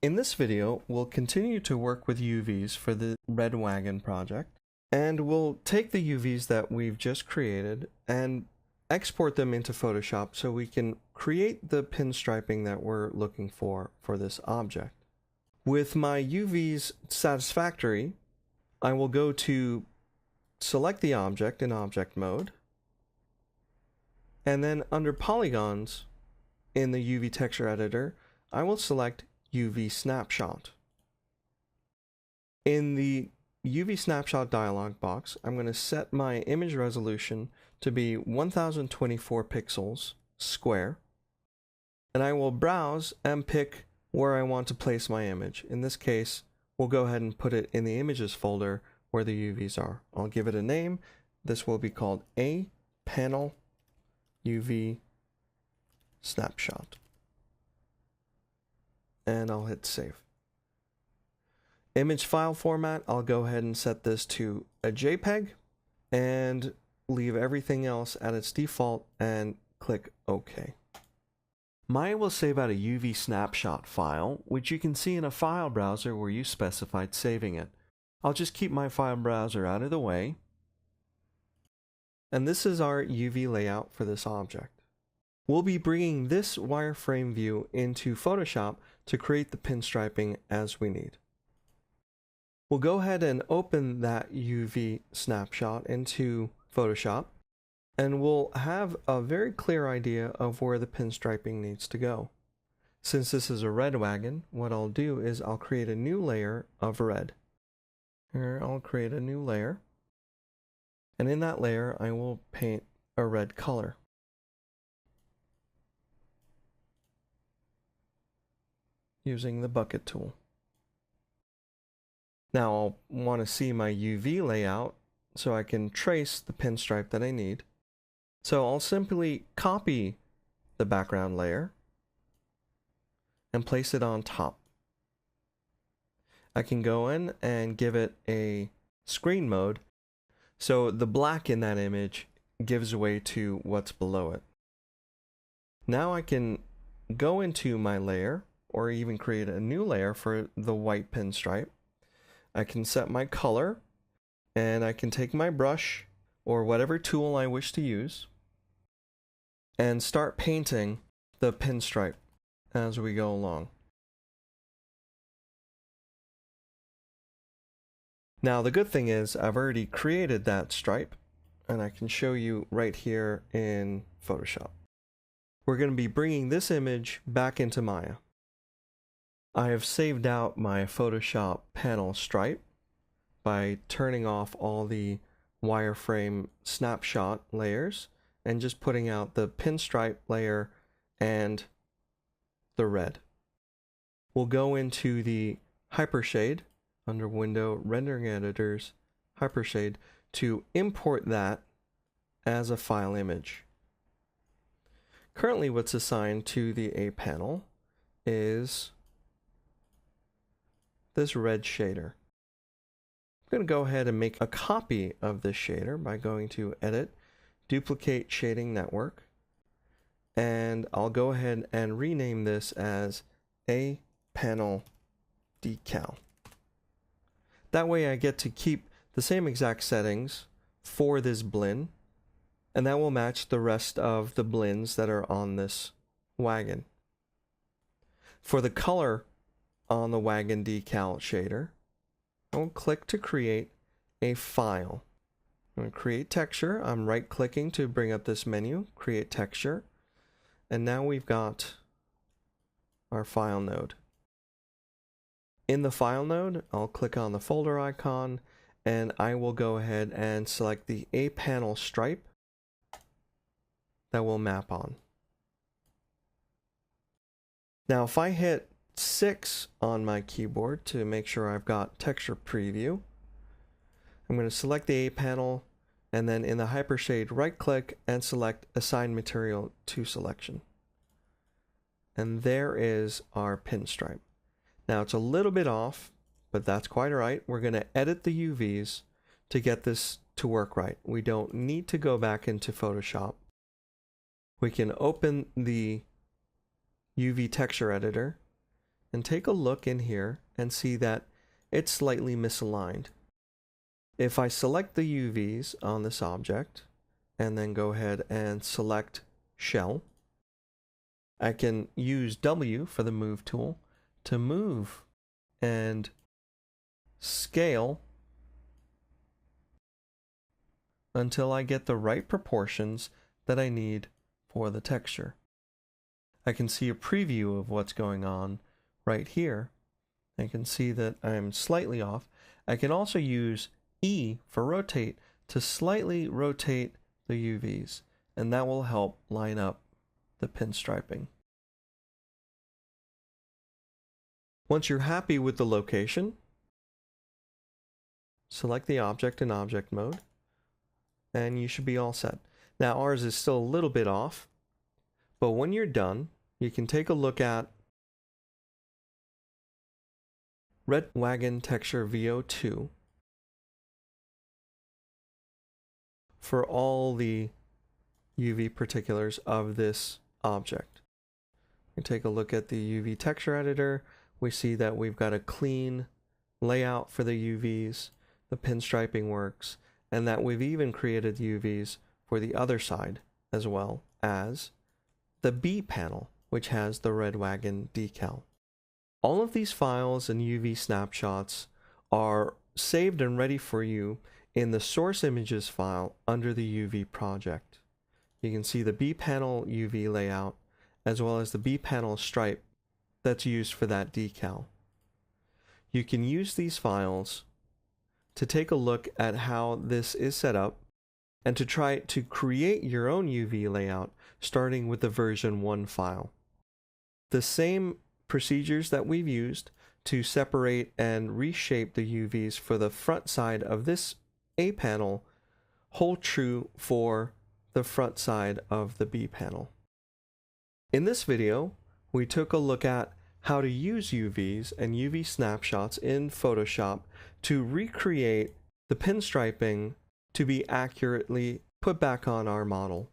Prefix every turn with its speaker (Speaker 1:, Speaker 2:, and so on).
Speaker 1: In this video, we'll continue to work with UVs for the red wagon project, and we'll take the UVs that we've just created and export them into Photoshop so we can create the pinstriping that we're looking for this object. With my UVs satisfactory, I will go to select the object in object mode, and then under polygons in the UV texture editor, I will select UV snapshot. In the UV snapshot dialog box, I'm going to set my image resolution to be 1024 pixels square, and I will browse and pick where I want to place my image. In this case, we'll go ahead and put it in the images folder where the UVs are. I'll give it a name. This will be called A Panel UV Snapshot. And I'll hit save. Image file format, I'll go ahead and set this to a JPEG and leave everything else at its default and click OK. Maya will save out a UV snapshot file, which you can see in a file browser where you specified saving it. I'll just keep my file browser out of the way. And this is our UV layout for this object. We'll be bringing this wireframe view into Photoshop to create the pinstriping as we need. We'll go ahead and open that UV snapshot into Photoshop, and we'll have a very clear idea of where the pinstriping needs to go. Since this is a red wagon, what I'll do is I'll create a new layer of red. Here I'll create a new layer, and in that layer I will paint a red color. Using the bucket tool. Now I'll want to see my UV layout so I can trace the pinstripe that I need. So I'll simply copy the background layer and place it on top. I can go in and give it a screen mode so the black in that image gives way to what's below it. Now I can go into my layer or even create a new layer for the white pinstripe. I can set my color, and I can take my brush or whatever tool I wish to use and start painting the pinstripe as we go along. Now the good thing is I've already created that stripe, and I can show you right here in Photoshop. We're going to be bringing this image back into Maya. I have saved out my Photoshop panel stripe by turning off all the wireframe snapshot layers and just putting out the pinstripe layer and the red. We'll go into the Hypershade under Window Rendering Editors, Hypershade, to import that as a file image. Currently what's assigned to the A panel is this red shader. I'm going to go ahead and make a copy of this shader by going to Edit, Duplicate Shading Network, and I'll go ahead and rename this as A Panel Decal. That way I get to keep the same exact settings for this blend, and that will match the rest of the blends that are on this wagon. For the color on the wagon decal shader, I'll click to create a file. I'm going to create texture. I'm right clicking to bring up this menu, create texture, and now we've got our file node. In the file node, I'll click on the folder icon, and I will go ahead and select the A panel stripe that will map on. Now if I hit 6 on my keyboard to make sure I've got texture preview, I'm going to select the A panel, and then in the Hypershade right click and select Assign Material to Selection. And there is our pinstripe. Now it's a little bit off, but that's quite alright. We're going to edit the UVs to get this to work right. We don't need to go back into Photoshop. We can open the UV texture editor and take a look in here and see that it's slightly misaligned. If I select the UVs on this object and then go ahead and select shell, I can use W for the move tool to move and scale until I get the right proportions that I need for the texture. I can see a preview of what's going on right here. I can see that I'm slightly off. I can also use E for rotate to slightly rotate the UVs, and that will help line up the pinstriping. Once you're happy with the location, select the object in object mode, and you should be all set. Now ours is still a little bit off, but when you're done, you can take a look at Red Wagon Texture V2 for all the UV particulars of this object. We take a look at the UV texture editor. We see that we've got a clean layout for the UVs, the pinstriping works, and that we've even created UVs for the other side as well as the B panel, which has the Red Wagon decal. All of these files and UV snapshots are saved and ready for you in the source images file under the UV project. You can see the B panel UV layout as well as the B panel stripe that's used for that decal. You can use these files to take a look at how this is set up and to try to create your own UV layout starting with the version 1 file. The same procedures that we've used to separate and reshape the UVs for the front side of this A panel hold true for the front side of the B panel. In this video, we took a look at how to use UVs and UV snapshots in Photoshop to recreate the pinstriping to be accurately put back on our model.